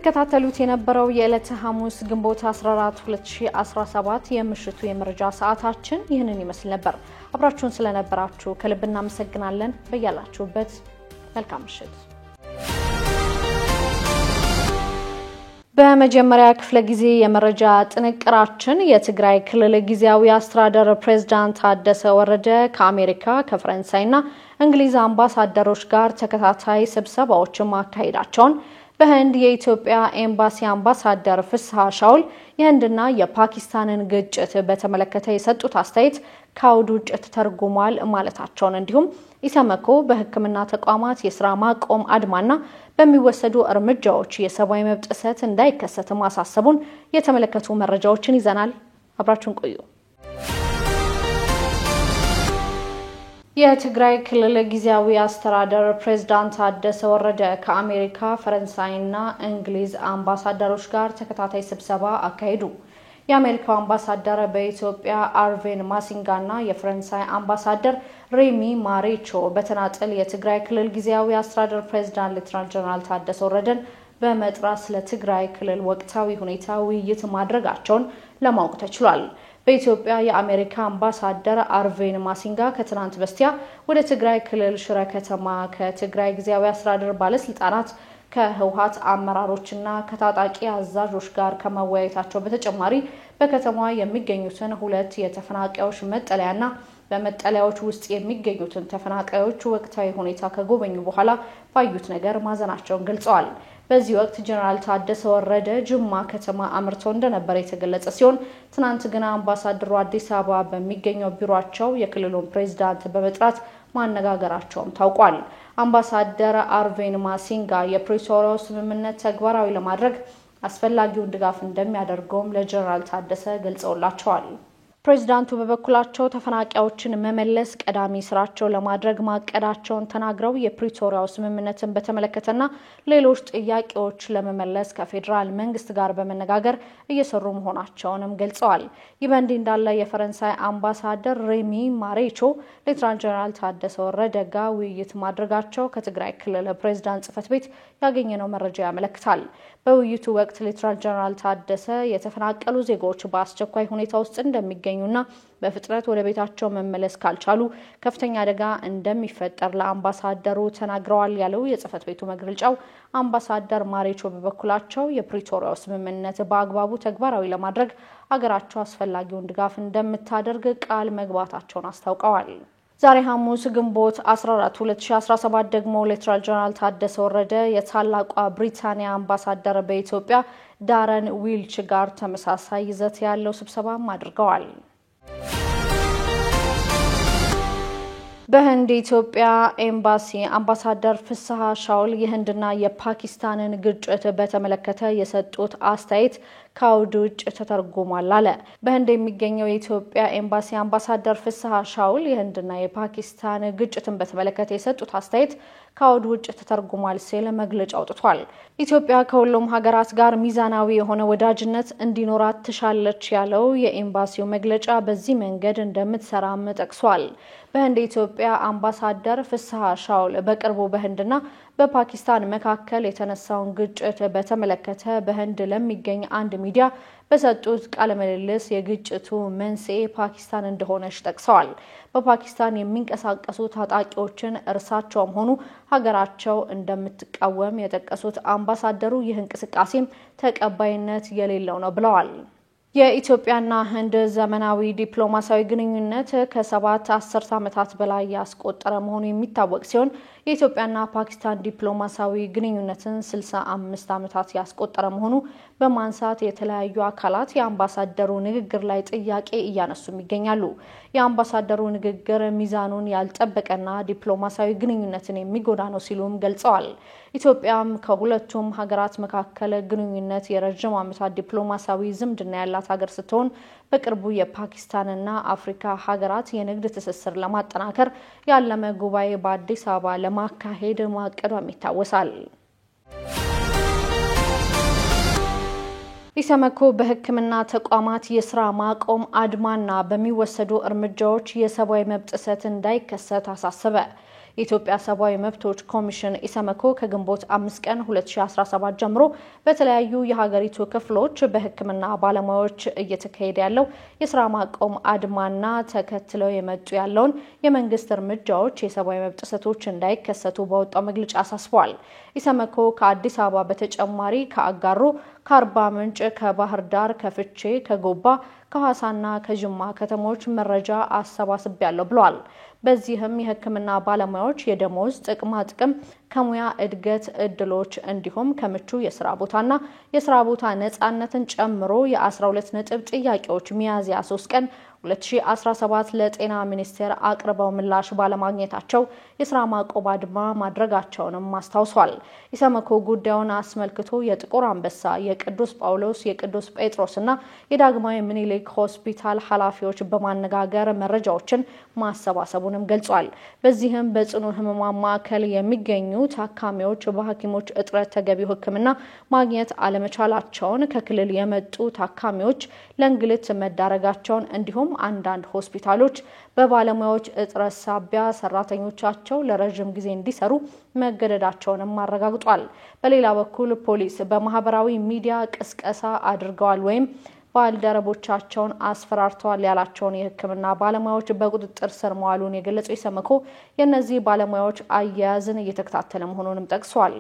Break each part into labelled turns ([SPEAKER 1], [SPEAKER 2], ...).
[SPEAKER 1] ስትከታተሉት የነበረው የዕለተ ሐሙስ ግንቦት 14 2017 የምሽቱ የመረጃ ሰዓታችን ይህንን ይመስል ነበር። አብራችሁን ስለነበራችሁ ከልብ እናመሰግናለን። በያላችሁበት መልካም ምሽት። በመጀመሪያ ክፍለ ጊዜ የመረጃ ጥንቅራችን የትግራይ ክልል ጊዜያዊ አስተዳደር ፕሬዝዳንት ታደሰ ወረደ ከአሜሪካ ከፈረንሳይና እንግሊዝ አምባሳደሮች ጋር ተከታታይ ስብሰባዎችን ማካሄዳቸውን በህንድ የኢትዮጵያ ኤምባሲ አምባሳደር ፍስሐ ሻውል የህንድና የፓኪስታንን ግጭት በተመለከተ የሰጡት አስተያየት ከአውድ ውጭ ተተርጉሟል ማለታቸውን እንዲሁም ኢሰመኮ በሕክምና ተቋማት የሥራ ማቆም አድማና በሚወሰዱ እርምጃዎች የሰብአዊ መብት ጥሰት እንዳይከሰት ማሳሰቡን የተመለከቱ መረጃዎችን ይዘናል። አብራችሁን ቆዩ። የትግራይ ክልል ጊዜያዊ አስተዳደር ፕሬዝዳንት ታደሰ ወረደ ከአሜሪካ ፈረንሳይና እንግሊዝ አምባሳደሮች ጋር ተከታታይ ስብሰባ አካሄዱ። የአሜሪካው አምባሳደር በኢትዮጵያ አርቬን ማሲንጋና የፈረንሳይ አምባሳደር ሬሚ ማሬቾ በተናጠል የትግራይ ክልል ጊዜያዊ አስተዳደር ፕሬዝዳንት ሌተናል ጀነራል ታደሰ ወረደን በመጥራት ስለ ትግራይ ክልል ወቅታዊ ሁኔታ ውይይት ማድረጋቸውን ለማወቅ ተችሏል። በኢትዮጵያ የአሜሪካ አምባሳደር አርቬን ማሲንጋ ከትናንት በስቲያ ወደ ትግራይ ክልል ሽረ ከተማ ከትግራይ ጊዜያዊ አስተዳደር ባለስልጣናት ከህወሓት አመራሮችና ከታጣቂ አዛዦች ጋር ከመወያየታቸው በተጨማሪ በከተማዋ የሚገኙትን ሁለት የተፈናቃዮች መጠለያና በመጠለያዎች ውስጥ የሚገኙትን ተፈናቃዮች ወቅታዊ ሁኔታ ከጎበኙ በኋላ ባዩት ነገር ማዘናቸውን ገልጸዋል። በዚህ ወቅት ጀነራል ታደሰ ወረደ ጅማ ከተማ አምርተው እንደነበር የተገለጸ ሲሆን ትናንት ግን አምባሳደሩ አዲስ አበባ በሚገኘው ቢሮአቸው የክልሉን ፕሬዝዳንት በመጥራት ማነጋገራቸውም ታውቋል። አምባሳደር አርቬን ማሲንጋ የፕሪቶሪያው ስምምነት ተግባራዊ ለማድረግ አስፈላጊውን ድጋፍ እንደሚያደርገውም ለጀነራል ታደሰ ገልጸውላቸዋል። ፕሬዝዳንቱ በበኩላቸው ተፈናቃዮችን መመለስ ቀዳሚ ስራቸው ለማድረግ ማቀዳቸውን ተናግረው የፕሪቶሪያው ስምምነትን በተመለከተና ሌሎች ጥያቄዎች ለመመለስ ከፌደራል መንግስት ጋር በመነጋገር እየሰሩ መሆናቸውንም ገልጸዋል። ይህ በእንዲህ እንዳለ የፈረንሳይ አምባሳደር ሬሚ ማሬቾ ሌተናል ጀነራል ታደሰ ወረደ ጋር ውይይት ማድረጋቸው ከትግራይ ክልል ፕሬዝዳንት ጽሕፈት ቤት ያገኘነው መረጃ ያመለክታል። በውይይቱ ወቅት ሌተናል ጀነራል ታደሰ የተፈናቀሉ ዜጎች በአስቸኳይ ሁኔታ ውስጥ እንደሚገኙና በፍጥነት ወደ ቤታቸው መመለስ ካልቻሉ ከፍተኛ አደጋ እንደሚፈጠር ለአምባሳደሩ ተናግረዋል ያለው የጽሕፈት ቤቱ መግለጫው አምባሳደር ማሬቾ በበኩላቸው የፕሪቶሪያው ስምምነት በአግባቡ ተግባራዊ ለማድረግ አገራቸው አስፈላጊውን ድጋፍ እንደምታደርግ ቃል መግባታቸውን አስታውቀዋል። ዛሬ ሐሙስ ግንቦት 14 2017 ደግሞ ሌተናል ጀነራል ታደሰ ወረደ የታላቋ ብሪታንያ አምባሳደር በኢትዮጵያ ዳረን ዊልች ጋር ተመሳሳይ ይዘት ያለው ስብሰባም አድርገዋል። በህንድ ኢትዮጵያ ኤምባሲ አምባሳደር ፍስሐ ሻውል የህንድና የፓኪስታንን ግጭት በተመለከተ የሰጡት አስተያየት ከአውድ ውጭ ተተርጉሟል አለ። በህንድ የሚገኘው የኢትዮጵያ ኤምባሲ አምባሳደር ፍስሐ ሻውል የህንድና የፓኪስታን ግጭትን በተመለከተ የሰጡት አስተያየት ከአውድ ውጭ ተተርጉሟል ሲል መግለጫ አውጥቷል። ኢትዮጵያ ከሁሉም ሀገራት ጋር ሚዛናዊ የሆነ ወዳጅነት እንዲኖራት ትሻለች ያለው የኤምባሲው መግለጫ በዚህ መንገድ እንደምትሰራም ጠቅሷል። በህንድ የኢትዮጵያ አምባሳደር ፍስሐ ሻውል በቅርቡ በህንድና በፓኪስታን መካከል የተነሳውን ግጭት በተመለከተ በህንድ ለሚገኝ አንድ ሚዲያ በሰጡት ቃለ ምልልስ የግጭቱ መንስኤ ፓኪስታን እንደሆነች ጠቅሰዋል። በፓኪስታን የሚንቀሳቀሱ ታጣቂዎችን እርሳቸውም ሆኑ ሀገራቸው እንደምትቃወም የጠቀሱት አምባሳደሩ ይህ እንቅስቃሴም ተቀባይነት የሌለው ነው ብለዋል። የኢትዮጵያና ህንድ ዘመናዊ ዲፕሎማሲያዊ ግንኙነት ከ7 10 ዓመታት በላይ ያስቆጠረ መሆኑ የሚታወቅ ሲሆን የኢትዮጵያና ፓኪስታን ዲፕሎማሲያዊ ግንኙነትን 65 ዓመታት ያስቆጠረ መሆኑ በማንሳት የተለያዩ አካላት የአምባሳደሩ ንግግር ላይ ጥያቄ እያነሱም ይገኛሉ። የአምባሳደሩ ንግግር ሚዛኑን ያልጠበቀና ዲፕሎማሲያዊ ግንኙነትን የሚጎዳ ነው ሲሉም ገልጸዋል። ኢትዮጵያም ከሁለቱም ሀገራት መካከል ግንኙነት የረጅም ዓመታት ዲፕሎማሲያዊ ዝምድና ያላት ሀገር ስትሆን በቅርቡ የፓኪስታንና አፍሪካ ሀገራት የንግድ ትስስር ለማጠናከር ያለመ ጉባኤ በአዲስ አበባ ለማካሄድ ማቀዷም ይታወሳል። ኢሰመኮ በሕክምና ተቋማት የሥራ ማቆም አድማና በሚወሰዱ እርምጃዎች የሰብአዊ መብት ጥሰት እንዳይከሰት አሳሰበ። የኢትዮጵያ ሰብአዊ መብቶች ኮሚሽን ኢሰመኮ ከግንቦት 5 ቀን 2017 ጀምሮ በተለያዩ የሀገሪቱ ክፍሎች በሕክምና ባለሙያዎች እየተካሄደ ያለው የስራ ማቆም አድማና ተከትለው የመጡ ያለውን የመንግስት እርምጃዎች የሰብአዊ መብት ጥሰቶች እንዳይከሰቱ በወጣው መግለጫ አሳስቧል። ኢሰመኮ ከአዲስ አበባ በተጨማሪ ከአጋሮ፣ ከአርባ ምንጭ፣ ከባህር ዳር፣ ከፍቼ፣ ከጎባ፣ ከሐዋሳና ከጅማ ከተሞች መረጃ አሰባስቤያለሁ ብሏል። በዚህም የሕክምና ባለሙያዎች የደሞዝ ጥቅማ ጥቅም፣ ከሙያ እድገት እድሎች እንዲሁም ከምቹ የስራ ቦታና የስራ ቦታ ነፃነትን ጨምሮ የ12 ነጥብ ጥያቄዎች ሚያዝያ 3 ቀን 2017 ለጤና ሚኒስቴር አቅርበው ምላሽ ባለማግኘታቸው የስራ ማቆም አድማ ማድረጋቸውንም አስታውሷል። ኢሰመኮ ጉዳዩን አስመልክቶ የጥቁር አንበሳ፣ የቅዱስ ጳውሎስ፣ የቅዱስ ጴጥሮስና የዳግማዊ ምኒልክ ሆስፒታል ኃላፊዎች በማነጋገር መረጃዎችን ማሰባሰቡንም ገልጿል። በዚህም በጽኑ ህሙማን ማዕከል የሚገኙ ታካሚዎች በሐኪሞች እጥረት ተገቢው ሕክምና ማግኘት አለመቻላቸውን፣ ከክልል የመጡ ታካሚዎች ለእንግልት መዳረጋቸውን እንዲሁም አንዳንድ ሆስፒታሎች በባለሙያዎች እጥረት ሳቢያ ሰራተኞቻቸው ለረጅም ጊዜ እንዲሰሩ መገደዳቸውንም አረጋግጧል። በሌላ በኩል ፖሊስ በማህበራዊ ሚዲያ ቅስቀሳ አድርገዋል ወይም ባልደረቦቻቸውን አስፈራርተዋል ያላቸውን የሕክምና ባለሙያዎች በቁጥጥር ስር መዋሉን የገለጸው ኢሰመኮ የእነዚህ ባለሙያዎች አያያዝን እየተከታተለ መሆኑንም ጠቅሷል።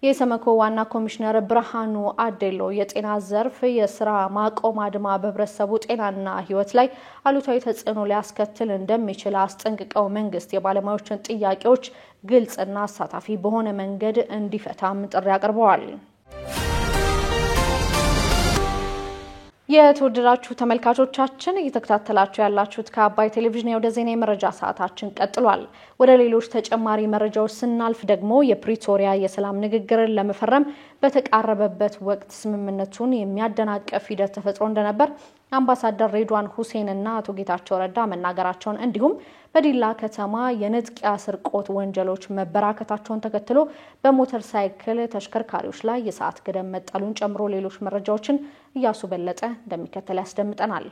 [SPEAKER 1] የኢሰመኮ ዋና ኮሚሽነር ብርሃኑ አዴሎ የጤና ዘርፍ የስራ ማቆም አድማ በህብረተሰቡ ጤናና ህይወት ላይ አሉታዊ ተጽዕኖ ሊያስከትል እንደሚችል አስጠንቅቀው መንግስት የባለሙያዎችን ጥያቄዎች ግልጽና አሳታፊ በሆነ መንገድ እንዲፈታም ጥሪ አቅርበዋል። የተወደዳችሁ ተመልካቾቻችን እየተከታተላችሁ ያላችሁት ከአባይ ቴሌቪዥን የወደ ዜና የመረጃ ሰዓታችን ቀጥሏል። ወደ ሌሎች ተጨማሪ መረጃዎች ስናልፍ ደግሞ የፕሪቶሪያ የሰላም ንግግርን ለመፈረም በተቃረበበት ወቅት ስምምነቱን የሚያደናቀፍ ሂደት ተፈጥሮ እንደነበር አምባሳደር ሬድዋን ሁሴን እና አቶ ጌታቸው ረዳ መናገራቸውን እንዲሁም በዲላ ከተማ የንጥቂያ ስርቆት ወንጀሎች መበራከታቸውን ተከትሎ በሞተር ሳይክል ተሽከርካሪዎች ላይ የሰዓት ገደብ መጣሉን ጨምሮ ሌሎች መረጃዎችን እያሱ በለጠ እንደሚከተል ያስደምጠናል።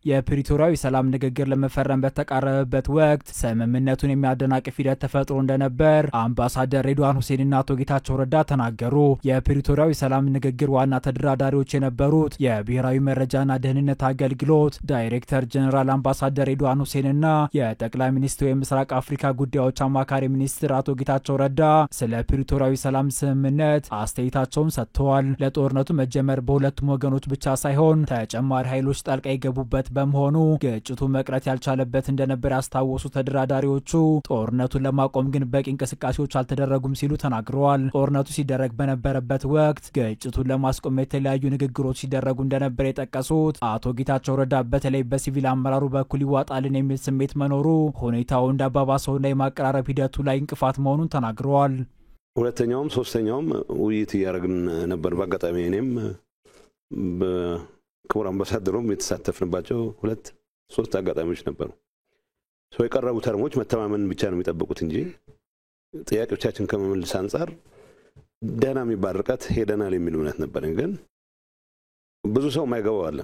[SPEAKER 2] የፕሪቶሪያው ሰላም ንግግር ለመፈረም በተቃረበበት ወቅት ስምምነቱን የሚያደናቅፍ ሂደት ተፈጥሮ እንደነበር አምባሳደር ሬድዋን ሁሴንና አቶ ጌታቸው ረዳ ተናገሩ። የፕሪቶሪያው ሰላም ንግግር ዋና ተደራዳሪዎች የነበሩት የብሔራዊ መረጃና ደህንነት አገልግሎት ዳይሬክተር ጀነራል አምባሳደር ሬድዋን ሁሴንና የጠቅላይ ሚኒስትሩ የምስራቅ አፍሪካ ጉዳዮች አማካሪ ሚኒስትር አቶ ጌታቸው ረዳ ስለ ፕሪቶሪያው ሰላም ስምምነት አስተያየታቸውን ሰጥተዋል። ለጦርነቱ መጀመር በሁለቱም ወገኖች ብቻ ሳይሆን ተጨማሪ ኃይሎች ጣልቃ የገቡበት በመሆኑ ግጭቱ መቅረት ያልቻለበት እንደነበር ያስታወሱ ተደራዳሪዎቹ ጦርነቱን ለማቆም ግን በቂ እንቅስቃሴዎች አልተደረጉም ሲሉ ተናግረዋል። ጦርነቱ ሲደረግ በነበረበት ወቅት ግጭቱን ለማስቆም የተለያዩ ንግግሮች ሲደረጉ እንደነበር የጠቀሱት አቶ ጌታቸው ረዳ በተለይ በሲቪል አመራሩ በኩል ይዋጣልን የሚል ስሜት መኖሩ ሁኔታው እንዳባባሰውና የማቀራረብ ሂደቱ ላይ እንቅፋት መሆኑን ተናግረዋል።
[SPEAKER 3] ሁለተኛውም ሶስተኛውም ውይይት እያደረግን ነበር። በአጋጣሚ እኔም ክቡር አምባሳደሩም የተሳተፍንባቸው 2-3 አጋጣሚዎች ነበሩ። ሰው የቀረቡ ተርሞች መተማመን ብቻ ነው የሚጠብቁት እንጂ ጥያቄዎቻችን ከመመለስ አንፃር ደህና የሚባል ርቀት ሄደናል የሚል እምነት ነበረን። ግን ብዙ ሰው ማይገባው አለ።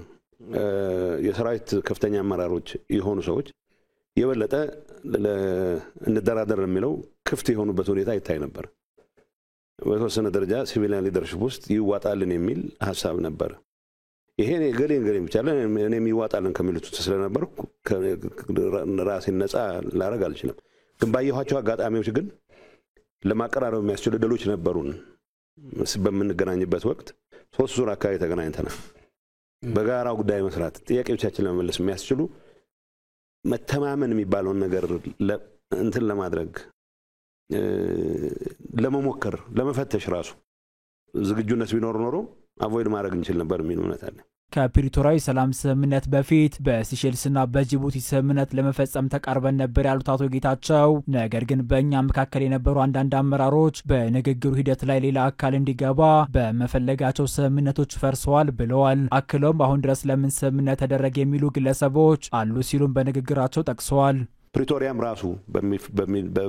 [SPEAKER 3] የሰራዊት ከፍተኛ አመራሮች የሆኑ ሰዎች የበለጠ እንደራደር የሚለው ክፍት የሆኑበት ሁኔታ ይታይ ነበር። በተወሰነ ደረጃ ሲቪሊያን ሊደርሺፕ ውስጥ ይዋጣልን የሚል ሐሳብ ነበር። ይሄ ገሌን ብቻ እኔም ይዋጣልን ከሚሉት ስለነበር ራሴን ነፃ ላረግ አልችልም። ግን ባየኋቸው አጋጣሚዎች ግን ለማቀራረብ የሚያስችሉ ድሎች ነበሩን። በምንገናኝበት ወቅት 3 ዙር አካባቢ ተገናኝተናል። በጋራ ጉዳይ መስራት ጥያቄዎቻችን ለመመለስ የሚያስችሉ መተማመን የሚባለውን ነገር እንትን ለማድረግ ለመሞከር ለመፈተሽ ራሱ ዝግጁነት ቢኖር ኖሮ አቮይድ ማድረግ እንችል ነበር የሚል እምነት አለ።
[SPEAKER 2] ከፕሪቶሪያው ሰላም ስምምነት በፊት በሲሼልስና በጅቡቲ ስምምነት ለመፈጸም ተቃርበን ነበር ያሉት አቶ ጌታቸው ነገር ግን በእኛ መካከል የነበሩ አንዳንድ አመራሮች በንግግሩ ሂደት ላይ ሌላ አካል እንዲገባ በመፈለጋቸው ስምምነቶች ፈርሰዋል ብለዋል። አክለውም አሁን ድረስ ለምን ስምምነት ተደረገ የሚሉ ግለሰቦች አሉ ሲሉም በንግግራቸው ጠቅሰዋል።
[SPEAKER 3] ፕሪቶሪያም ራሱ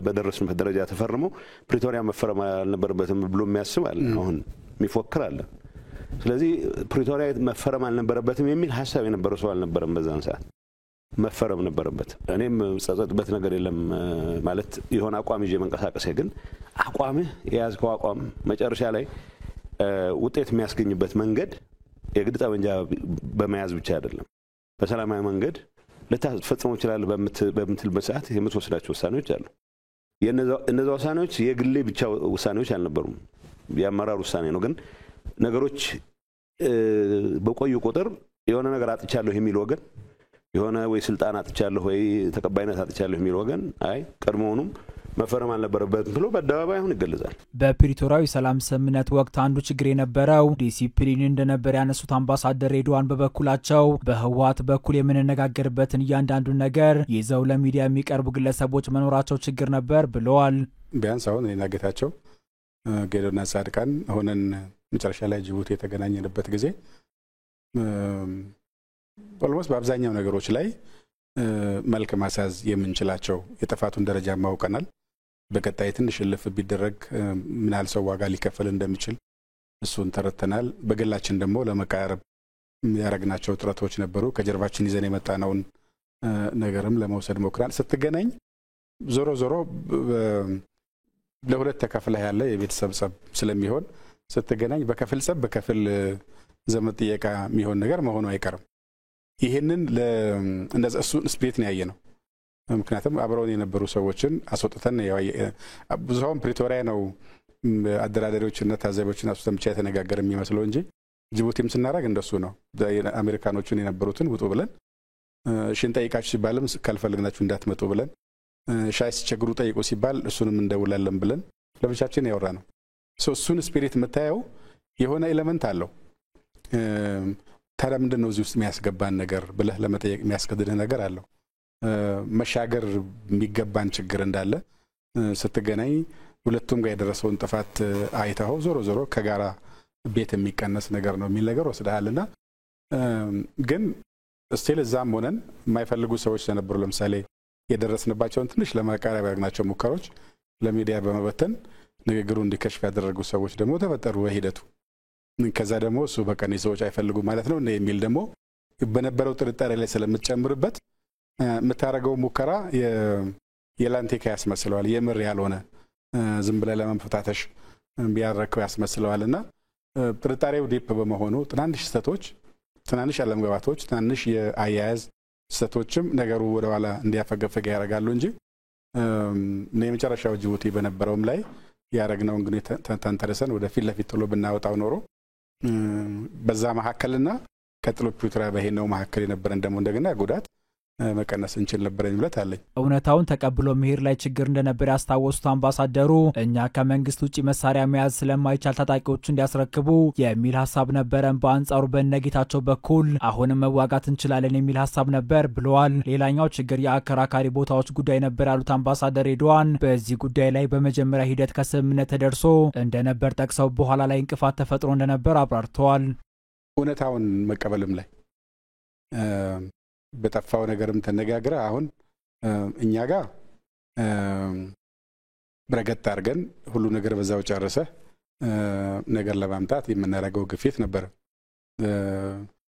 [SPEAKER 3] በደረስንበት ደረጃ ተፈርሞ ፕሪቶሪያ መፈረም አልነበረበትም ብሎ የሚያስብ አለ፣ አሁን የሚፎክር አለ። ስለዚህ ፕሪቶሪያ መፈረም አልነበረበትም የሚል ሐሳብ የነበረው ሰው አልነበረም በዛን ሰዓት። መፈረም ነበረበት። እኔም ጸጸትበት ነገር የለም ማለት የሆነ አቋም ይዤ መንቀሳቀስ ግን አቋምህ የያዝከው አቋም መጨረሻ ላይ ውጤት የሚያስገኝበት መንገድ የግድ ጠመንጃ በመያዝ ብቻ አይደለም። በሰላማዊ መንገድ ልታስፈጽመው ይችላል በምትልበት ሰዓት የምትወስዳቸው ውሳኔዎች አሉ። የነዛ ውሳኔዎች የግሌ ብቻ ውሳኔዎች አልነበሩም፣ የአመራር ውሳኔ ነው። ግን ነገሮች በቆዩ ቁጥር የሆነ ነገር አጥቻለሁ የሚል ወገን የሆነ ወይ ስልጣን አጥቻለሁ ወይ ተቀባይነት አጥቻለሁ የሚል ወገን አይ ቀድሞውንም መፈረም አልነበረበትም ብሎ በአደባባይ አሁን ይገለጻል።
[SPEAKER 2] በፕሪቶሪያው ሰላም ስምምነት ወቅት አንዱ ችግር የነበረው ዲሲፕሊን እንደነበር ያነሱት አምባሳደር ሬድዋን በበኩላቸው በህወሓት በኩል የምንነጋገርበትን እያንዳንዱ ነገር ይዘው ለሚዲያ የሚቀርቡ ግለሰቦች መኖራቸው ችግር ነበር ብለዋል።
[SPEAKER 4] ቢያንስ አሁን እኔና ጌታቸው ጌዶና ጻድቃን ሆነን መጨረሻ ላይ ጅቡቲ የተገናኘንበት ጊዜ ኦልሞስት በአብዛኛው ነገሮች ላይ መልክ ማሳዝ የምንችላቸው የጥፋቱን ደረጃ ማውቀናል። በቀጣይ ትንሽ ልፍ ቢደረግ ምን ያህል ሰው ዋጋ ሊከፈል እንደሚችል እሱን ተረተናል። በግላችን ደግሞ ለመቃረብ ያረግናቸው ጥረቶች ነበሩ። ከጀርባችን ይዘን የመጣነውን ነገርም ለመውሰድ ሞክራል። ስትገናኝ ዞሮ ለሁለት ተከፍለህ ያለ የቤተሰብ ጸብ ስለሚሆን ስትገናኝ በከፍል ጸብ በከፍል ዘመድ ጥየቃ የሚሆን ነገር መሆኑ አይቀርም። ይሄንን እንደዛ እሱን ስፕሪት ነው ያየነው። ምክንያቱም አብረውን የነበሩ ሰዎችን አስወጥተን ብዙውን ፕሪቶሪያ ነው አደራዳሪዎችና ታዛቢዎችን አስወጥተን ብቻ የተነጋገረ የሚመስለው እንጂ ጅቡቲም ስናረግ እንደሱ ነው። አሜሪካኖቹን የነበሩትን ውጡ ብለን ሽን ጠይቃችሁ ሲባልም ካልፈልግናችሁ እንዳትመጡ ብለን ሻይ ሲቸግሩ ጠይቁ ሲባል እሱንም እንደውላለን ብለን ለብቻችን ያወራ ነው። እሱን ስፒሪት መታየው የሆነ ኤሌመንት አለው። ታዲያ ምንድን ነው እዚህ ውስጥ የሚያስገባን ነገር ብለህ ለመጠየቅ የሚያስገድድህ ነገር አለው። መሻገር የሚገባን ችግር እንዳለ ስትገናኝ ሁለቱም ጋር የደረሰውን ጥፋት አይተው ዞሮ ከጋራ ቤት የሚቀነስ ነገር ነው የሚል ነገር ወስደሃልና ግን ስቲል እዛም ሆነን የማይፈልጉ ሰዎች ተነበሩ። ለምሳሌ የደረስንባቸውን ትንሽ ለማቃረብ ያግናቸው ሙከሮች ለሚዲያ በመበተን ንግግሩ እንዲከሽፍ ያደረጉ ሰዎች ደግሞ ተፈጠሩ በሂደቱ። ከዛ ደግሞ እሱ በቀን ሰዎች አይፈልጉ ማለት ነው የሚል ደግሞ በነበረው ጥርጣሬ ላይ ስለምትጨምርበት የምታረገው ሙከራ የላንቴካ ያስመስለዋል። የምር ያልሆነ ዝም ብለህ ለመፈታተሽ ቢያረከው ያስመስለዋልና ጥርጣሬው ዲፕ በመሆኑ ትናንሽ ስህተቶች፣ ትናንሽ አለመግባባቶች፣ ትናንሽ የአያያዝ ስህተቶችም ነገሩ ወደ ኋላ እንዲያፈገፈገ ያደርጋሉ እንጂ የመጨረሻው ጅቡቲ በነበረውም ላይ ያረግነውን ግን ተንተርሰን ወደ ፊት ለፊት ጥሎ ብናወጣው ኖሮ በዛ መሐከልና ከጥሎ ፕሪቶሪያ በሄነው መሐከል የነበረን ደግሞ እንደገና ጉዳት መቀነስ እንችል ነበር ማለት አለኝ።
[SPEAKER 2] እውነታውን ተቀብሎ መሄድ ላይ ችግር እንደነበር ያስታወሱት አምባሳደሩ እኛ ከመንግስት ውጪ መሳሪያ መያዝ ስለማይቻል ታጣቂዎቹ እንዲያስረክቡ የሚል ሐሳብ ነበረን። በአንጻሩ በነጌታቸው በኩል አሁንም መዋጋት እንችላለን የሚል ሐሳብ ነበር ብለዋል። ሌላኛው ችግር የአከራካሪ ቦታዎች ጉዳይ ነበር ያሉት አምባሳደር ሬድዋን በዚህ ጉዳይ ላይ በመጀመሪያ ሂደት ከስምምነት ተደርሶ እንደነበር ጠቅሰው በኋላ ላይ እንቅፋት ተፈጥሮ እንደነበር አብራርተዋል።
[SPEAKER 4] እውነታውን መቀበልም ላይ በተፋው ነገርም ተነጋግረ አሁን እኛ ጋር ብረገት አድርገን ሁሉ ነገር በዛው ጨርሰ ነገር ለማምጣት የምናደርገው ግፊት ነበር።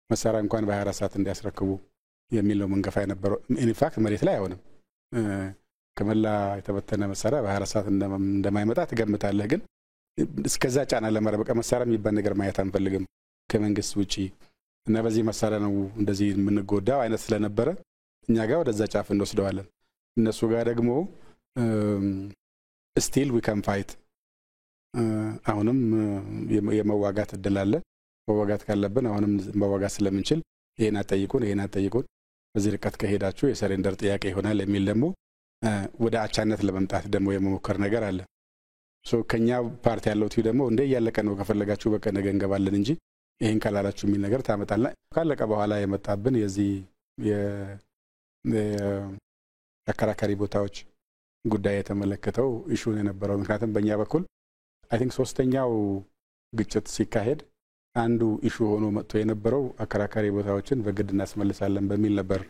[SPEAKER 4] መሳሪያ እንኳን በ24 ሰዓት እንዲያስረክቡ የሚለው መንገፋ የነበረው ኢንፋክት መሬት ላይ አይሆንም። ከመላ የተበተነ መሳሪያ በ24 ሰዓት እንደማይመጣ ትገምታለህ። ግን እስከዛ ጫና ለማረበቀ መሳሪያ የሚባል ነገር ማየት አንፈልግም ከመንግስት ውጪ እና በዚህ መሳሪያ ነው እንደዚህ የምንጎዳው አይነት ስለነበረ እኛ ጋር ወደዛ ጫፍ እንወስደዋለን። እነሱ ጋር ደግሞ still we can fight አሁንም የመዋጋት እድል አለ። መዋጋት ካለብን አሁንም መዋጋት ስለምንችል ይሄን አጠይቁን በዚህ ርቀት ከሄዳችሁ የሰሬንደር ጥያቄ ይሆናል የሚል ደግሞ ወደ አቻነት ለመምጣት ደግሞ የመሞከር ነገር አለ። ከኛ ፓርቲ ያለው ቲው ደግሞ እንደ ያለቀ ነው ከፈለጋችሁ በቃ ነገ እንገባለን እንጂ ይሄን ካላላችሁ የሚል ነገር ታመጣልና ካለቀ በኋላ የመጣብን የዚህ የአከራካሪ ቦታዎች ጉዳይ የተመለከተው ኢሹ የነበረው ምክንያቱም በእኛ በኩል አይ ቲንክ ሶስተኛው ግጭት ሲካሄድ አንዱ ኢሹ ሆኖ መጥቶ የነበረው አከራካሪ ቦታዎችን በግድ እናስመልሳለን በሚል ነበር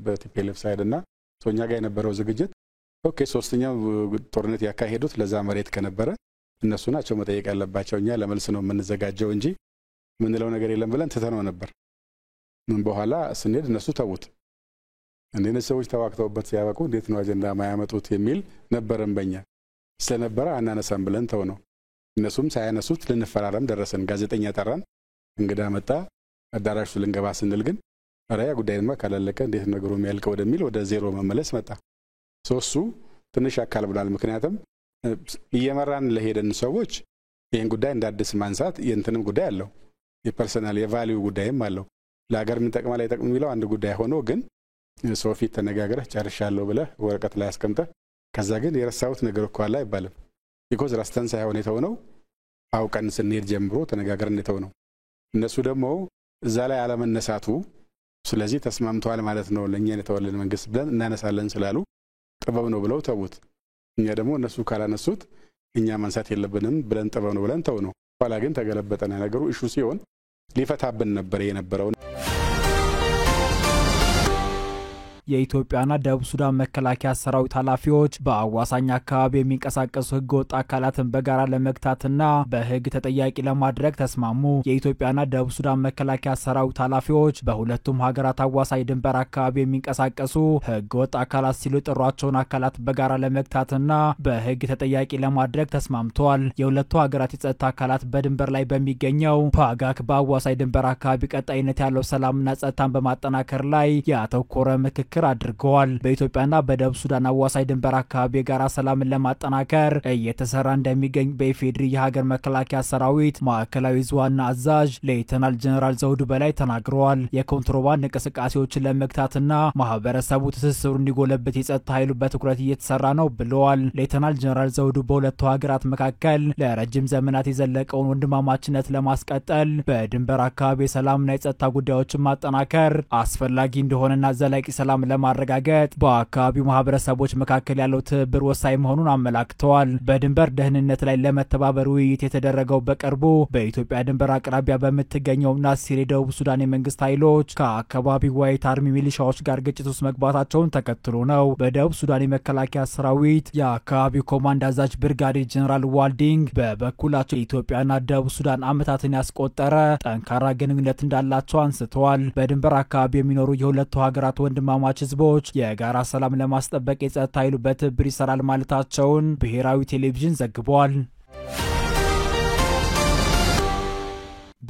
[SPEAKER 4] በቲፒኤልኤፍ ሳይድ እና ሶኛ ጋር የነበረው ዝግጅት ኦኬ ሶስተኛው ጦርነት ያካሄዱት ለዛ መሬት ከነበረ እነሱ ናቸው መጠየቅ ያለባቸው እኛ ለመልስ ነው የምንዘጋጀው እንጂ ምንለው ነገር የለም ብለን ተተነው ነበር። ምን በኋላ ስንሄድ እነሱ ተውት። እንደነ ሰዎች ተዋክተውበት ሲያበቁ እንዴት ነው አጀንዳ ማያመጡት የሚል ነበረን በእኛ ስለነበረ አናነሳም ብለን ተው ነው። እነሱም ሳያነሱት ልንፈራረም ደረሰን። ጋዜጠኛ ጠራን፣ እንግዳ መጣ። አዳራሹ ልንገባ ስንል ግን አራያ ጉዳይማ ካላለቀ እንዴት ነገሩ የሚያልቀው ወደሚል ወደ ዜሮ መመለስ መጣ። ሶሱ ትንሽ አካል ብሏል። ምክንያቱም እየመራን ለሄደን ሰዎች ይሄን ጉዳይ እንዳድስ ማንሳት የእንትንም ጉዳይ አለው፣ የፐርሰናል የቫልዩ ጉዳይም አለው። ለሀገር ምን ጠቅማል አይጠቅም የሚለው አንድ ጉዳይ ሆኖ ግን ሰው ፊት ተነጋግረህ ጨርሻለሁ ብለህ ወረቀት ላይ አስቀምጠህ ከዛ ግን የረሳሁት ነገር እኮ አለ አይባልም። ቢኮዝ ረስተን ሳይሆን የተውነው አውቀን ስንሄድ ጀምሮ ተነጋግረን የተውነው። እነሱ ደግሞ እዛ ላይ አለመነሳቱ ስለዚህ ተስማምተዋል ማለት ነው ለኛ የተወለን መንግስት ብለን እናነሳለን ስላሉ ጥበብ ነው ብለው ተውት። እኛ ደግሞ እነሱ ካላነሱት እኛ ማንሳት የለብንም ብለን ጥበብ ነው ብለን ተው ነው። ኋላ ግን ተገለበጠና ነገሩ ኢሹ ሲሆን ሊፈታብን ነበር የነበረው።
[SPEAKER 2] የኢትዮጵያና ደቡብ ሱዳን መከላከያ ሰራዊት ኃላፊዎች በአዋሳኝ አካባቢ የሚንቀሳቀሱ ህገወጥ አካላትን በጋራ ለመግታትና በህግ ተጠያቂ ለማድረግ ተስማሙ። የኢትዮጵያና ደቡብ ሱዳን መከላከያ ሰራዊት ኃላፊዎች በሁለቱም ሀገራት አዋሳኝ ድንበር አካባቢ የሚንቀሳቀሱ ህገወጥ አካላት ሲሉ የጠሯቸውን አካላት በጋራ ለመግታትና በህግ ተጠያቂ ለማድረግ ተስማምተዋል። የሁለቱ ሀገራት የጸጥታ አካላት በድንበር ላይ በሚገኘው ፓጋክ በአዋሳኝ ድንበር አካባቢ ቀጣይነት ያለው ሰላምና ጸጥታን በማጠናከር ላይ ያተኮረ ምክክር አድርገዋል። በኢትዮጵያና በደቡብ ሱዳን አዋሳኝ ድንበር አካባቢ የጋራ ሰላምን ለማጠናከር እየተሰራ እንደሚገኝ በኢፌድሪ የሀገር መከላከያ ሰራዊት ማዕከላዊ ዕዝ ዋና አዛዥ ሌተናል ጀነራል ዘውዱ በላይ ተናግረዋል። የኮንትሮባንድ እንቅስቃሴዎችን ለመግታትና ማህበረሰቡ ትስስሩ እንዲጎለበት የጸጥታ ኃይሉ በትኩረት እየተሰራ ነው ብለዋል። ሌተናል ጀነራል ዘውዱ በሁለቱ ሀገራት መካከል ለረጅም ዘመናት የዘለቀውን ወንድማማችነት ለማስቀጠል በድንበር አካባቢ የሰላምና የጸጥታ ጉዳዮችን ማጠናከር አስፈላጊ እንደሆነና ዘላቂ ሰላም ለማረጋገጥ በአካባቢው ማህበረሰቦች መካከል ያለው ትብብር ወሳኝ መሆኑን አመላክተዋል። በድንበር ደህንነት ላይ ለመተባበር ውይይት የተደረገው በቅርቡ በኢትዮጵያ ድንበር አቅራቢያ በምትገኘው ናሲር የደቡብ ሱዳን የመንግስት ኃይሎች ከአካባቢው ዋይት አርሚ ሚሊሻዎች ጋር ግጭት ውስጥ መግባታቸውን ተከትሎ ነው። በደቡብ ሱዳን የመከላከያ ሰራዊት የአካባቢው ኮማንድ አዛዥ ብርጋዴር ጀነራል ዋልዲንግ በበኩላቸው ኢትዮጵያና ደቡብ ሱዳን ዓመታትን ያስቆጠረ ጠንካራ ግንኙነት እንዳላቸው አንስተዋል። በድንበር አካባቢ የሚኖሩ የሁለቱ ሀገራት ወንድማማች ህዝቦች የጋራ ሰላም ለማስጠበቅ የጸጥታ ኃይሉ በትብብር ይሰራል ማለታቸውን ብሔራዊ ቴሌቪዥን ዘግቧል።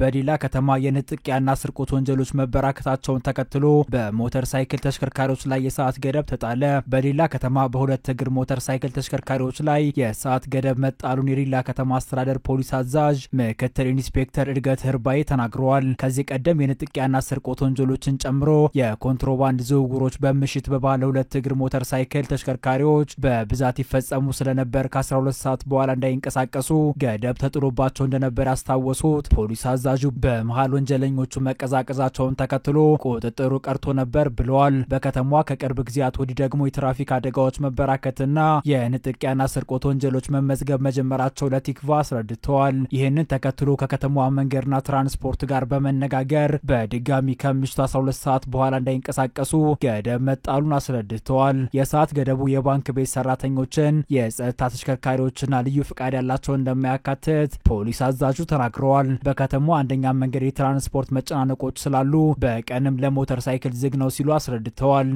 [SPEAKER 2] በዲላ ከተማ የንጥቂያና ስርቆት ወንጀሎች መበራከታቸውን ተከትሎ በሞተር ሳይክል ተሽከርካሪዎች ላይ የሰዓት ገደብ ተጣለ። በዲላ ከተማ በሁለት እግር ሞተር ሳይክል ተሽከርካሪዎች ላይ የሰዓት ገደብ መጣሉን የዲላ ከተማ አስተዳደር ፖሊስ አዛዥ ምክትል ኢንስፔክተር እድገት ህርባዬ ተናግረዋል። ከዚህ ቀደም የንጥቂያና ስርቆት ወንጀሎችን ጨምሮ የኮንትሮባንድ ዝውውሮች በምሽት በባለ ሁለት እግር ሞተር ሳይክል ተሽከርካሪዎች በብዛት ይፈጸሙ ስለነበር ከ12 ሰዓት በኋላ እንዳይንቀሳቀሱ ገደብ ተጥሎባቸው እንደነበር ያስታወሱት ፖሊስ አዛዡ በመሃል ወንጀለኞቹ መቀዛቀዛቸውን ተከትሎ ቁጥጥሩ ቀርቶ ነበር ብለዋል። በከተማዋ ከቅርብ ጊዜያት ወዲህ ደግሞ የትራፊክ አደጋዎች መበራከትና የንጥቂያና ስርቆት ወንጀሎች መመዝገብ መጀመራቸው ለቲክቫ አስረድተዋል። ይህንን ተከትሎ ከከተማዋ መንገድና ትራንስፖርት ጋር በመነጋገር በድጋሚ ከምሽቱ 12 ሰዓት በኋላ እንዳይንቀሳቀሱ ገደብ መጣሉን አስረድተዋል። የሰዓት ገደቡ የባንክ ቤት ሰራተኞችን፣ የጸጥታ ተሽከርካሪዎችና ልዩ ፍቃድ ያላቸውን እንደማያካትት ፖሊስ አዛዡ ተናግረዋል። በከተማዋ አንደኛ መንገድ የትራንስፖርት መጨናነቆች ስላሉ በቀንም ለሞተር ሳይክል ዝግ ነው ሲሉ አስረድተዋል።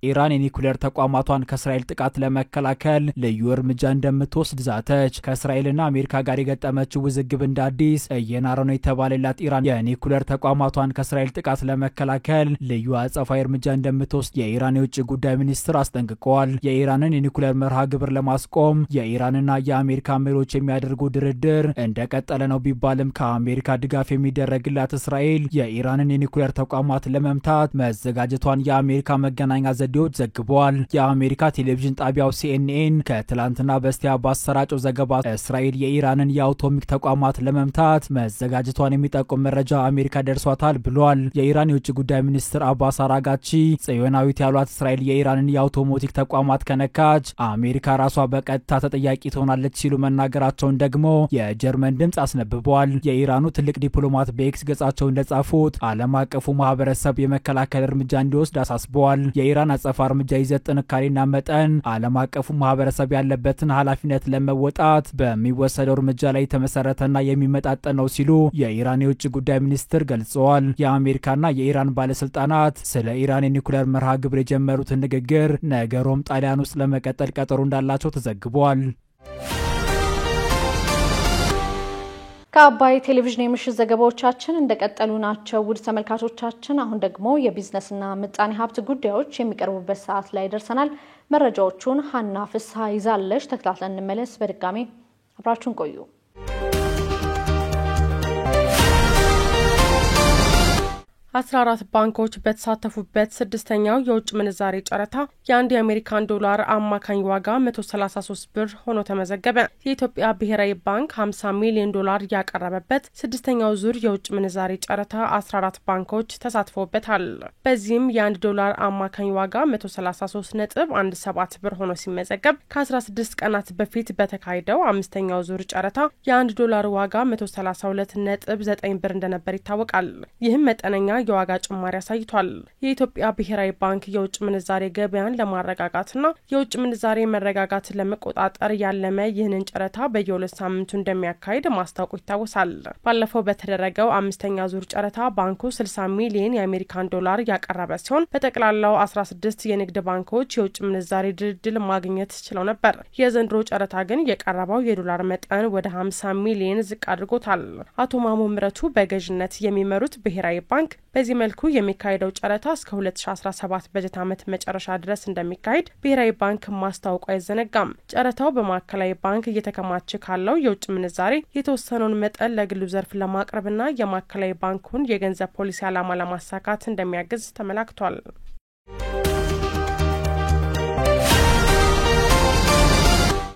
[SPEAKER 2] ኢራን የኒኩሌር ተቋማቷን ከእስራኤል ጥቃት ለመከላከል ልዩ እርምጃ እንደምትወስድ ዛተች። ከእስራኤልና አሜሪካ ጋር የገጠመችው ውዝግብ እንደ አዲስ እየናረ ነው የተባለላት ኢራን የኒኩሌር ተቋማቷን ከእስራኤል ጥቃት ለመከላከል ልዩ አጸፋዊ እርምጃ እንደምትወስድ የኢራን የውጭ ጉዳይ ሚኒስትር አስጠንቅቀዋል። የኢራንን የኒኩሌር መርሃ ግብር ለማስቆም የኢራንና የአሜሪካ መሪዎች የሚያደርጉ ድርድር እንደቀጠለ ነው ቢባልም ከአሜሪካ ድጋፍ የሚደረግላት እስራኤል የኢራንን የኒኩሌር ተቋማት ለመምታት መዘጋጀቷን የአሜሪካ መገናኛ ዘዴዎች ዘግበዋል። የአሜሪካ ቴሌቪዥን ጣቢያው ሲኤንኤን ከትላንትና በስቲያ ባሰራጨው ዘገባ እስራኤል የኢራንን የአቶሚክ ተቋማት ለመምታት መዘጋጀቷን የሚጠቁም መረጃ አሜሪካ ደርሷታል ብሏል። የኢራን የውጭ ጉዳይ ሚኒስትር አባስ አራጋቺ ጽዮናዊት ያሏት እስራኤል የኢራንን የአውቶሞቲክ ተቋማት ከነካች አሜሪካ ራሷ በቀጥታ ተጠያቂ ትሆናለች ሲሉ መናገራቸውን ደግሞ የጀርመን ድምጽ አስነብበዋል። የኢራኑ ትልቅ ዲፕሎማት በኤክስ ገጻቸው እንደጻፉት ዓለም አቀፉ ማህበረሰብ የመከላከል እርምጃ እንዲወስድ አሳስበዋል። የኢራን የአጸፋ እርምጃ ይዘት ጥንካሬና መጠን ዓለም አቀፉ ማህበረሰብ ያለበትን ኃላፊነት ለመወጣት በሚወሰደው እርምጃ ላይ የተመሰረተና የሚመጣጠን ነው ሲሉ የኢራን የውጭ ጉዳይ ሚኒስትር ገልጸዋል። የአሜሪካና የኢራን ባለስልጣናት ስለ ኢራን የኒኩሌር መርሃ ግብር የጀመሩትን ንግግር ነገ ሮም ጣሊያን ውስጥ ለመቀጠል ቀጠሮ እንዳላቸው ተዘግቧል።
[SPEAKER 1] ከአባይ ቴሌቪዥን የምሽት ዘገባዎቻችን እንደቀጠሉ ናቸው። ውድ ተመልካቾቻችን አሁን ደግሞ የቢዝነስና ምጣኔ ሀብት ጉዳዮች የሚቀርቡበት ሰዓት ላይ ደርሰናል። መረጃዎቹን ሀና ፍስሐ ይዛለች። ተከታትለን እንመለስ። በድጋሚ አብራችሁን ቆዩ።
[SPEAKER 5] 14 ባንኮች በተሳተፉበት ስድስተኛው የውጭ ምንዛሬ ጨረታ የአንድ የአሜሪካን ዶላር አማካኝ ዋጋ 133 ብር ሆኖ ተመዘገበ። የኢትዮጵያ ብሔራዊ ባንክ 50 ሚሊዮን ዶላር ያቀረበበት ስድስተኛው ዙር የውጭ ምንዛሬ ጨረታ 14 ባንኮች ተሳትፈውበታል። በዚህም የአንድ ዶላር አማካኝ ዋጋ 133.17 ብር ሆኖ ሲመዘገብ ከ16 ቀናት በፊት በተካሄደው አምስተኛው ዙር ጨረታ የአንድ ዶላር ዋጋ 132.9 ብር እንደነበር ይታወቃል። ይህም መጠነኛ የዋጋ ጭማሪ አሳይቷል። የኢትዮጵያ ብሔራዊ ባንክ የውጭ ምንዛሬ ገበያን ለማረጋጋትና የውጭ ምንዛሬ መረጋጋት ለመቆጣጠር ያለመ ይህንን ጨረታ በየሁለት ሳምንቱ እንደሚያካሂድ ማስታወቁ ይታወሳል። ባለፈው በተደረገው አምስተኛ ዙር ጨረታ ባንኩ 60 ሚሊዮን የአሜሪካን ዶላር ያቀረበ ሲሆን በጠቅላላው 16 የንግድ ባንኮች የውጭ ምንዛሬ ድልድል ማግኘት ችለው ነበር። የዘንድሮ ጨረታ ግን የቀረበው የዶላር መጠን ወደ 50 ሚሊዮን ዝቅ አድርጎታል። አቶ ማሞ ምረቱ በገዥነት የሚመሩት ብሔራዊ ባንክ በዚህ መልኩ የሚካሄደው ጨረታ እስከ 2017 በጀት ዓመት መጨረሻ ድረስ እንደሚካሄድ ብሔራዊ ባንክ ማስታወቁ አይዘነጋም። ጨረታው በማዕከላዊ ባንክ እየተከማቸ ካለው የውጭ ምንዛሬ የተወሰነውን መጠን ለግሉ ዘርፍ ለማቅረብና የማዕከላዊ ባንኩን የገንዘብ ፖሊሲ ዓላማ ለማሳካት እንደሚያግዝ ተመላክቷል።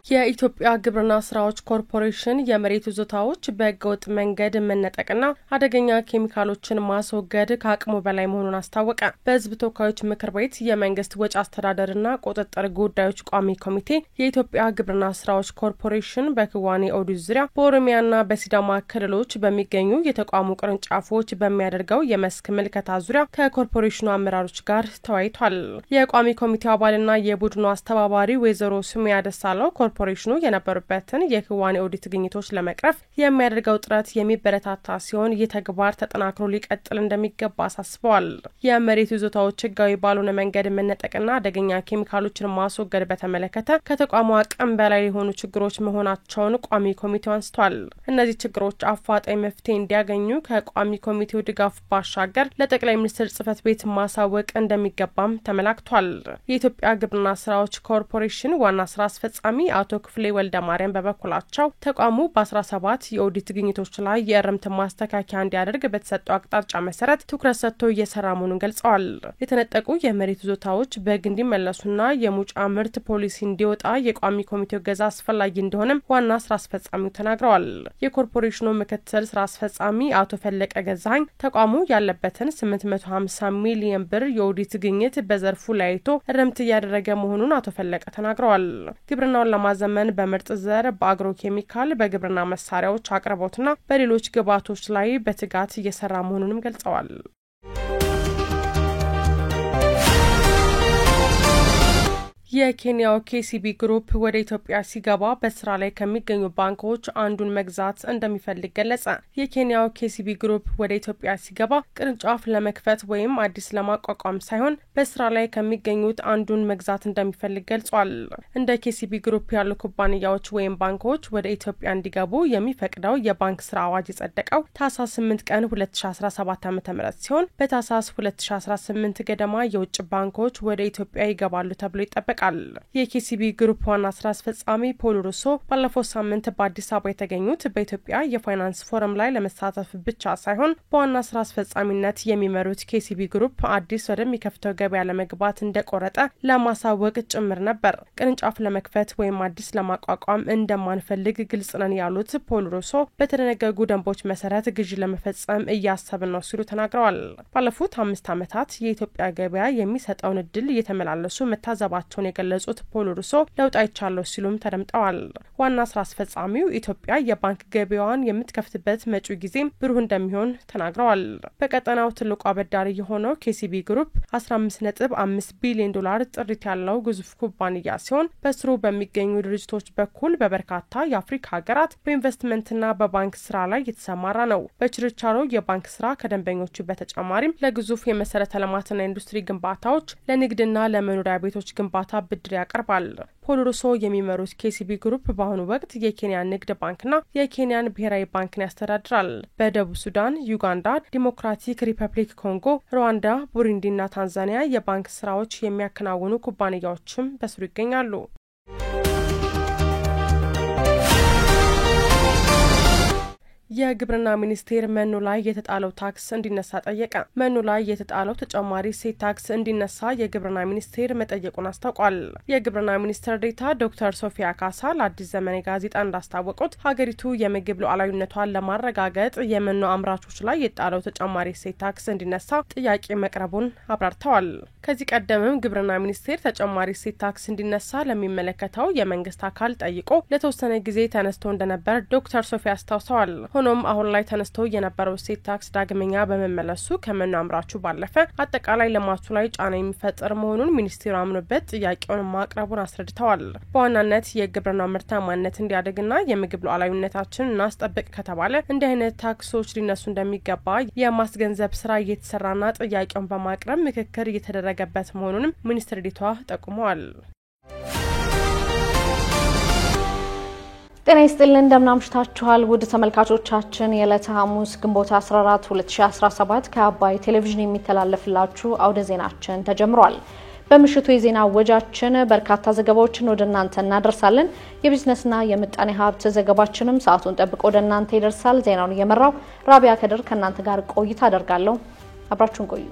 [SPEAKER 5] የኢትዮጵያ ግብርና ስራዎች ኮርፖሬሽን የመሬት ይዞታዎች በህገወጥ መንገድ መነጠቅና አደገኛ ኬሚካሎችን ማስወገድ ከአቅሙ በላይ መሆኑን አስታወቀ። በህዝብ ተወካዮች ምክር ቤት የመንግስት ወጪ አስተዳደርና ቁጥጥር ጉዳዮች ቋሚ ኮሚቴ የኢትዮጵያ ግብርና ስራዎች ኮርፖሬሽን በክዋኔ ኦዲት ዙሪያ በኦሮሚያና በሲዳማ ክልሎች በሚገኙ የተቋሙ ቅርንጫፎች በሚያደርገው የመስክ ምልከታ ዙሪያ ከኮርፖሬሽኑ አመራሮች ጋር ተወያይቷል። የቋሚ ኮሚቴው አባልና የቡድኑ አስተባባሪ ወይዘሮ ሱሚያ ደሳለው ኮርፖሬሽኑ የነበሩበትን የክዋኔ ኦዲት ግኝቶች ለመቅረፍ የሚያደርገው ጥረት የሚበረታታ ሲሆን ይህ ተግባር ተጠናክሮ ሊቀጥል እንደሚገባ አሳስበዋል። የመሬት ይዞታዎች ህጋዊ ባልሆነ መንገድ መነጠቅና አደገኛ ኬሚካሎችን ማስወገድ በተመለከተ ከተቋሙ አቅም በላይ የሆኑ ችግሮች መሆናቸውን ቋሚ ኮሚቴው አንስቷል። እነዚህ ችግሮች አፋጣኝ መፍትሄ እንዲያገኙ ከቋሚ ኮሚቴው ድጋፍ ባሻገር ለጠቅላይ ሚኒስትር ጽህፈት ቤት ማሳወቅ እንደሚገባም ተመላክቷል። የኢትዮጵያ ግብርና ስራዎች ኮርፖሬሽን ዋና ስራ አስፈጻሚ አቶ ክፍሌ ወልደ ማርያም በበኩላቸው ተቋሙ በ17 የኦዲት ግኝቶች ላይ የእርምት ማስተካከያ እንዲያደርግ በተሰጠው አቅጣጫ መሰረት ትኩረት ሰጥቶ እየሰራ መሆኑን ገልጸዋል። የተነጠቁ የመሬት ይዞታዎች በህግ እንዲመለሱና የሙጫ ምርት ፖሊሲ እንዲወጣ የቋሚ ኮሚቴው ገዛ አስፈላጊ እንደሆነም ዋና ስራ አስፈጻሚው ተናግረዋል። የኮርፖሬሽኑ ምክትል ስራ አስፈጻሚ አቶ ፈለቀ ገዛኸኝ ተቋሙ ያለበትን 850 ሚሊዮን ብር የኦዲት ግኝት በዘርፉ ላይቶ እርምት እያደረገ መሆኑን አቶ ፈለቀ ተናግረዋል። ግብርናውን ለማዘመን በምርጥ ዘር፣ በአግሮ ኬሚካል፣ በግብርና መሳሪያዎች አቅርቦትና በሌሎች ግብዓቶች ላይ በትጋት እየሰራ መሆኑንም ገልጸዋል። የኬንያው ኬሲቢ ግሩፕ ወደ ኢትዮጵያ ሲገባ በስራ ላይ ከሚገኙ ባንኮች አንዱን መግዛት እንደሚፈልግ ገለጸ። የኬንያው ኬሲቢ ግሩፕ ወደ ኢትዮጵያ ሲገባ ቅርንጫፍ ለመክፈት ወይም አዲስ ለማቋቋም ሳይሆን በስራ ላይ ከሚገኙት አንዱን መግዛት እንደሚፈልግ ገልጿል። እንደ ኬሲቢ ግሩፕ ያሉ ኩባንያዎች ወይም ባንኮች ወደ ኢትዮጵያ እንዲገቡ የሚፈቅደው የባንክ ስራ አዋጅ የጸደቀው ታህሳስ 8 ቀን 2017 ዓ.ም ሲሆን በታህሳስ 2018 ገደማ የውጭ ባንኮች ወደ ኢትዮጵያ ይገባሉ ተብሎ ይጠበቃል። የኬሲቢ ግሩፕ ዋና ስራ አስፈጻሚ ፖል ሩሶ ባለፈው ሳምንት በአዲስ አበባ የተገኙት በኢትዮጵያ የፋይናንስ ፎረም ላይ ለመሳተፍ ብቻ ሳይሆን በዋና ስራ አስፈጻሚነት የሚመሩት ኬሲቢ ግሩፕ አዲስ ወደሚከፍተው ገበያ ለመግባት እንደቆረጠ ለማሳወቅ ጭምር ነበር። ቅርንጫፍ ለመክፈት ወይም አዲስ ለማቋቋም እንደማንፈልግ ግልጽ ነን ያሉት ፖል ሩሶ በተደነገጉ ደንቦች መሰረት ግዢ ለመፈጸም እያሰብን ነው ሲሉ ተናግረዋል። ባለፉት 5 ዓመታት የኢትዮጵያ ገበያ የሚሰጠውን እድል እየተመላለሱ መታዘባቸውን የገለጹት ፖል ሩሶ ለውጥ አይቻለው ሲሉም ተደምጠዋል። ዋና ስራ አስፈጻሚው ኢትዮጵያ የባንክ ገበያዋን የምትከፍትበት መጪው ጊዜም ብሩህ እንደሚሆን ተናግረዋል። በቀጠናው ትልቁ አበዳሪ የሆነው ኬሲቢ ግሩፕ $15.5 ቢሊዮን ጥሪት ያለው ግዙፍ ኩባንያ ሲሆን በስሩ በሚገኙ ድርጅቶች በኩል በበርካታ የአፍሪካ ሀገራት በኢንቨስትመንትና በባንክ ስራ ላይ የተሰማራ ነው። በችርቻሮ የባንክ ስራ ከደንበኞቹ በተጨማሪም ለግዙፍ የመሰረተ ልማትና ኢንዱስትሪ ግንባታዎች፣ ለንግድና ለመኖሪያ ቤቶች ግንባታ ብድር ያቀርባል። ፖል ሩሶ የሚመሩት KCB ግሩፕ በአሁኑ ወቅት የኬንያ ንግድ ባንክና የኬንያን ብሔራዊ ባንክን ያስተዳድራል። በደቡብ ሱዳን፣ ዩጋንዳ፣ ዲሞክራቲክ ሪፐብሊክ ኮንጎ፣ ሩዋንዳ፣ ቡሩንዲና ታንዛኒያ የባንክ ስራዎች የሚያከናውኑ ኩባንያዎችም በስሩ ይገኛሉ። የግብርና ሚኒስቴር መኖ ላይ የተጣለው ታክስ እንዲነሳ ጠየቀ። መኖ ላይ የተጣለው ተጨማሪ እሴት ታክስ እንዲነሳ የግብርና ሚኒስቴር መጠየቁን አስታውቋል። የግብርና ሚኒስትር ዴኤታ ዶክተር ሶፊያ ካሳ ለአዲስ ዘመን ጋዜጣ እንዳስታወቁት ሀገሪቱ የምግብ ሉዓላዊነቷን ለማረጋገጥ የመኖ አምራቾች ላይ የጣለው ተጨማሪ እሴት ታክስ እንዲነሳ ጥያቄ መቅረቡን አብራርተዋል። ከዚህ ቀደምም ግብርና ሚኒስቴር ተጨማሪ እሴት ታክስ እንዲነሳ ለሚመለከተው የመንግስት አካል ጠይቆ ለተወሰነ ጊዜ ተነስቶ እንደነበር ዶክተር ሶፊያ አስታውሰዋል። ሆኖም አሁን ላይ ተነስቶ የነበረው እሴት ታክስ ዳግመኛ በመመለሱ ከመኖ አምራቹ ባለፈ አጠቃላይ ልማቱ ላይ ጫና የሚፈጠር መሆኑን ሚኒስቴሩ አምኖበት ጥያቄውን ማቅረቡን አስረድተዋል። በዋናነት የግብርና ምርታማነት እንዲያድግና የምግብ ሉዓላዊነታችንን እናስጠብቅ ከተባለ እንዲህ አይነት ታክሶች ሊነሱ እንደሚገባ የማስገንዘብ ስራ እየተሰራና ጥያቄውን በማቅረብ ምክክር እየተደረገበት መሆኑንም ሚኒስትር ዴኤታ ጠቁመዋል።
[SPEAKER 1] ጤና ይስጥልን እንደምናምሽታችኋል ውድ ተመልካቾቻችን የዕለተ ሐሙስ ግንቦት 14 2017 ከአባይ ቴሌቪዥን የሚተላለፍላችሁ አውደ ዜናችን ተጀምሯል። በምሽቱ የዜና ወጃችን በርካታ ዘገባዎችን ወደ እናንተ እናደርሳለን። የቢዝነስና የምጣኔ ሀብት ዘገባችንም ሰዓቱን ጠብቆ ወደ እናንተ ይደርሳል። ዜናውን እየመራው ራቢያ ከድር ከእናንተ ጋር ቆይታ አደርጋለሁ። አብራችሁን ቆዩ።